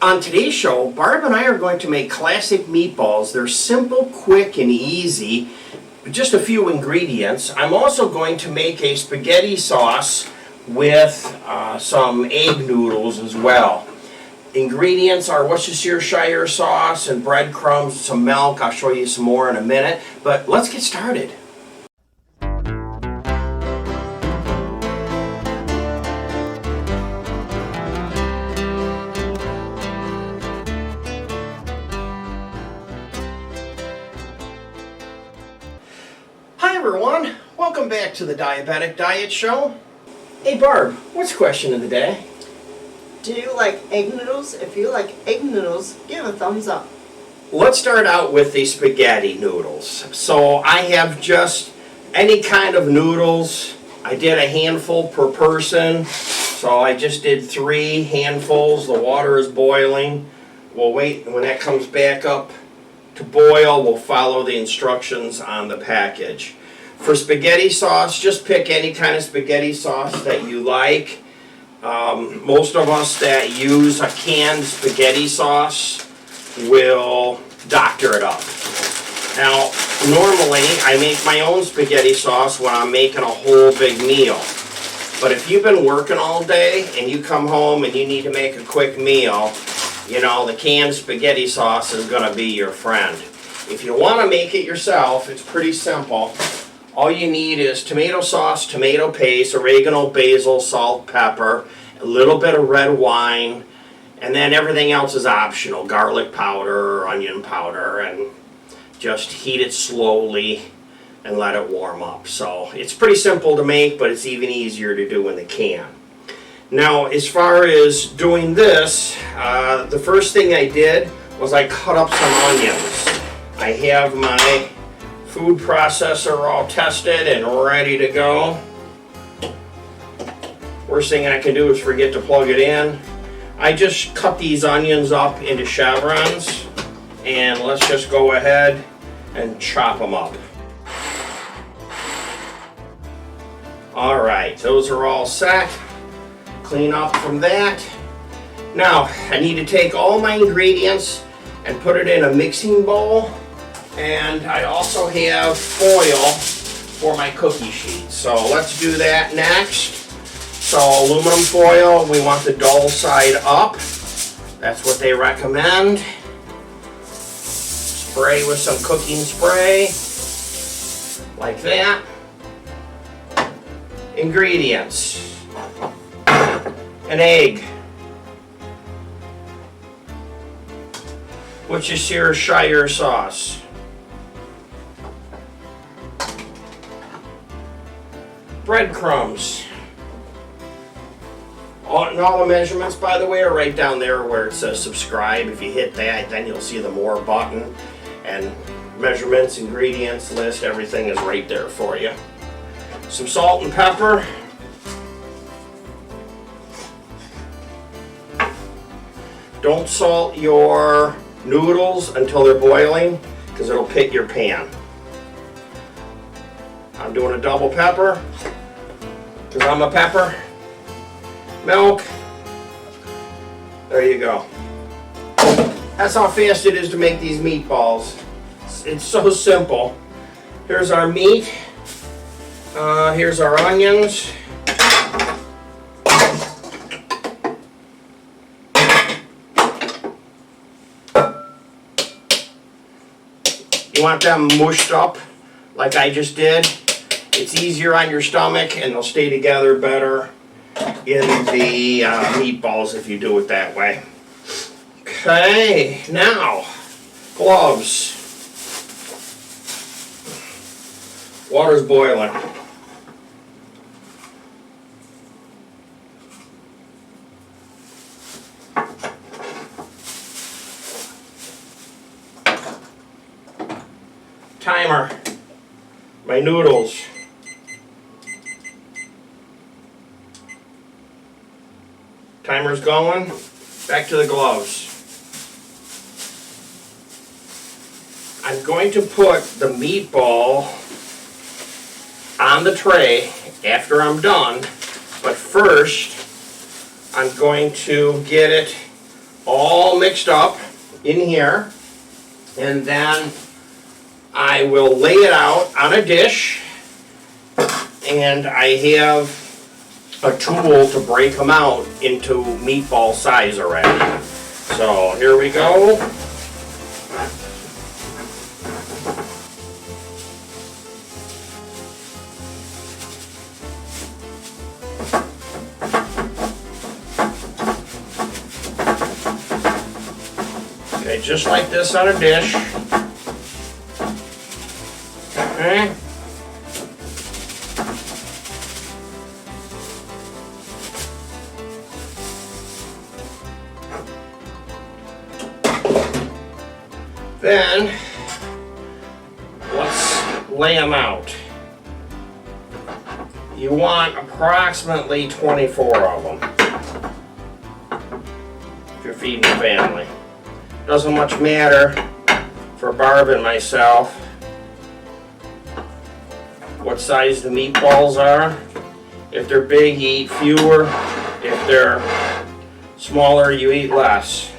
On today's show, Barb and I are going to make classic meatballs. They're simple, quick, and easy. Just a few ingredients. I'm also going to make a spaghetti sauce with some egg noodles as well. Ingredients are Worcestershire sauce and breadcrumbs, some milk. I'll show you some more in a minute. But let's get started. Hi everyone, welcome back to the Diabetic Diet Show. Hey Barb, what's the question of the day? Do you like egg noodles? If you like egg noodles, give a thumbs up. Let's start out with the spaghetti noodles. So I have just any kind of noodles. I did a handful per person, so I just did 3 handfuls. The water is boiling. We'll wait, and when that comes back up to boil, we'll follow the instructions on the package. For spaghetti sauce, just pick any kind of spaghetti sauce that you like. Most of us that use a canned spaghetti sauce will doctor it up. Now, normally I make my own spaghetti sauce when I'm making a whole big meal. But if you've been working all day and you come home and you need to make a quick meal, you know, the canned spaghetti sauce is going to be your friend. If you want to make it yourself, it's pretty simple. All you need is tomato sauce, tomato paste, oregano, basil, salt, pepper, a little bit of red wine, and then everything else is optional. Garlic powder, onion powder, and just heat it slowly and let it warm up. So it's pretty simple to make, but it's even easier to do in the can. Now, as far as doing this, the first thing I did was I cut up some onions. I have my food processor all tested and ready to go. Worst thing I can do is forget to plug it in. I just cut these onions up into chevrons, and let's just go ahead and chop them up. Alright, those are all set. Clean up from that. Now, I need to take all my ingredients and put it in a mixing bowl. And I also have foil for my cookie sheet. So let's do that next. So aluminum foil, we want the dull side up. That's what they recommend. Spray with some cooking spray. Like that. Ingredients. An egg. Worcestershire sauce. Breadcrumbs. And all the measurements, by the way, are right down there where it says subscribe. If you hit that, then you'll see the more button, and measurements, ingredients, list, everything is right there for you. Some salt and pepper. Don't salt your noodles until they're boiling, because it'll pit your pan. I'm doing a double pepper, because I'm a pepper. Milk. There you go. That's how fast it is to make these meatballs. It's so simple. Here's our meat. Here's our onions. You want them mushed up like I just did. It's easier on your stomach and they'll stay together better in the meatballs if you do it that way. Okay, now gloves. Water's boiling. Timer. My noodles. Timer's going. Back to the gloves. I'm going to put the meatball on the tray after I'm done, but first I'm going to get it all mixed up in here, and then I will lay it out on a dish, and I have a tool to break them out into meatball size already. So here we go. Okay, just like this on a dish. Okay. Then, let's lay them out. You want approximately 24 of them if you're feeding a family. Doesn't much matter for Barb and myself what size the meatballs are. If they're big, you eat fewer. If they're smaller, you eat less.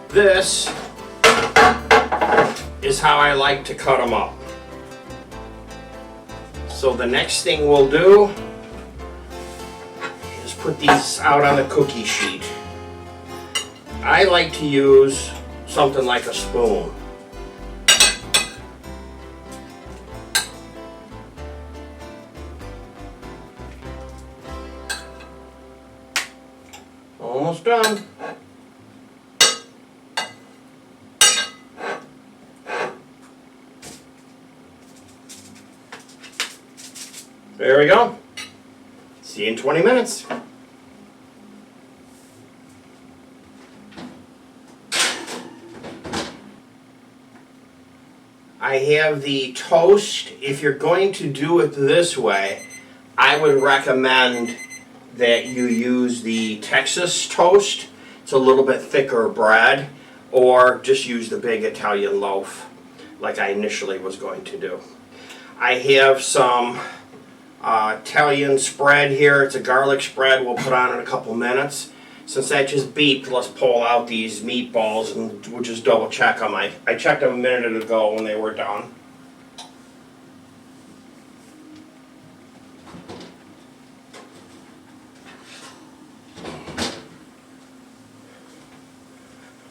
This is how I like to cut them up. So the next thing we'll do is put these out on the cookie sheet. I like to use something like a spoon. Almost done. There we go. See you in 20 minutes. I have the toast. If you're going to do it this way, I would recommend that you use the Texas toast. It's a little bit thicker bread, or just use the big Italian loaf like I initially was going to do. I have some Italian spread here. It's a garlic spread we'll put on in a couple minutes. Since that just beeped, let's pull out these meatballs and we'll just double check them. I checked them a minute ago when they were done.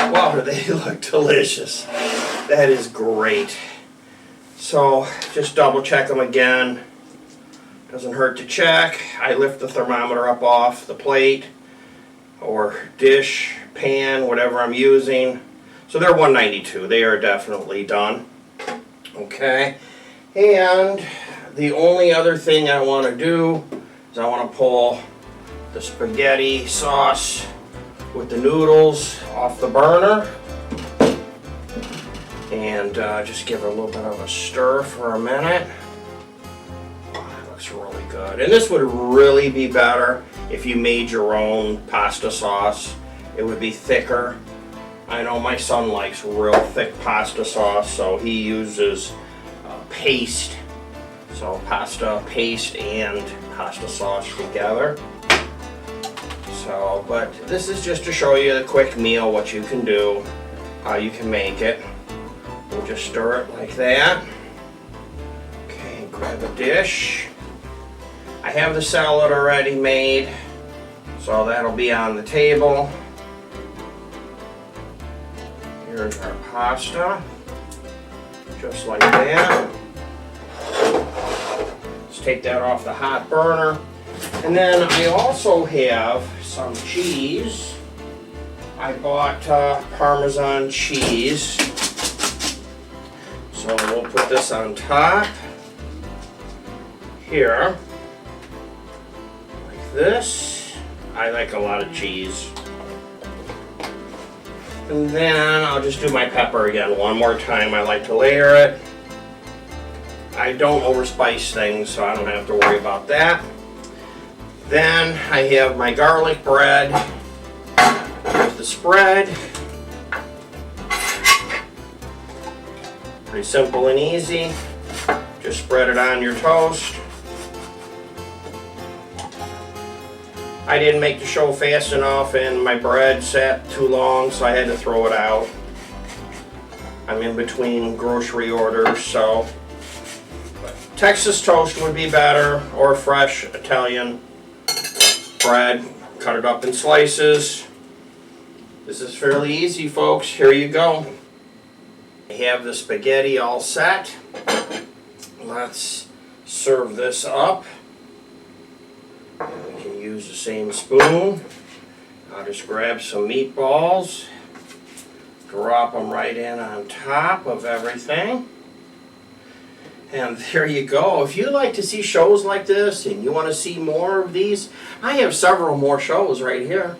Wow, they look delicious. That is great. So just double check them again. Doesn't hurt to check. I lift the thermometer up off the plate or dish, pan, whatever I'm using. So they're 192. They are definitely done. Okay. And the only other thing I want to do is I want to pull the spaghetti sauce with the noodles off the burner and just give it a little bit of a stir for a minute. Really good. And this would really be better if you made your own pasta sauce. It would be thicker. I know my son likes real thick pasta sauce, so he uses paste. So pasta paste and pasta sauce together. So, but this is just to show you the quick meal, what you can do, how you can make it. We'll just stir it like that. Okay, grab a dish. I have the salad already made, so that'll be on the table. Here's our pasta, just like that. Let's take that off the hot burner. And then I also have some cheese. I bought Parmesan cheese. So we'll put this on top here. This, I like a lot of cheese. And then I'll just do my pepper again one more time. I like to layer it. I don't overspice things, so I don't have to worry about that. Then I have my garlic bread with the spread. Pretty simple and easy. Just spread it on your toast. I didn't make the show fast enough and my bread sat too long, so I had to throw it out. I'm in between grocery orders, so Texas toast would be better, or fresh Italian bread. Cut it up in slices. This is fairly easy, folks. Here you go. I have the spaghetti all set. Let's serve this up. We can use the same spoon. I'll just grab some meatballs, drop them right in on top of everything. And there you go. If you like to see shows like this and you want to see more of these, I have several more shows right here.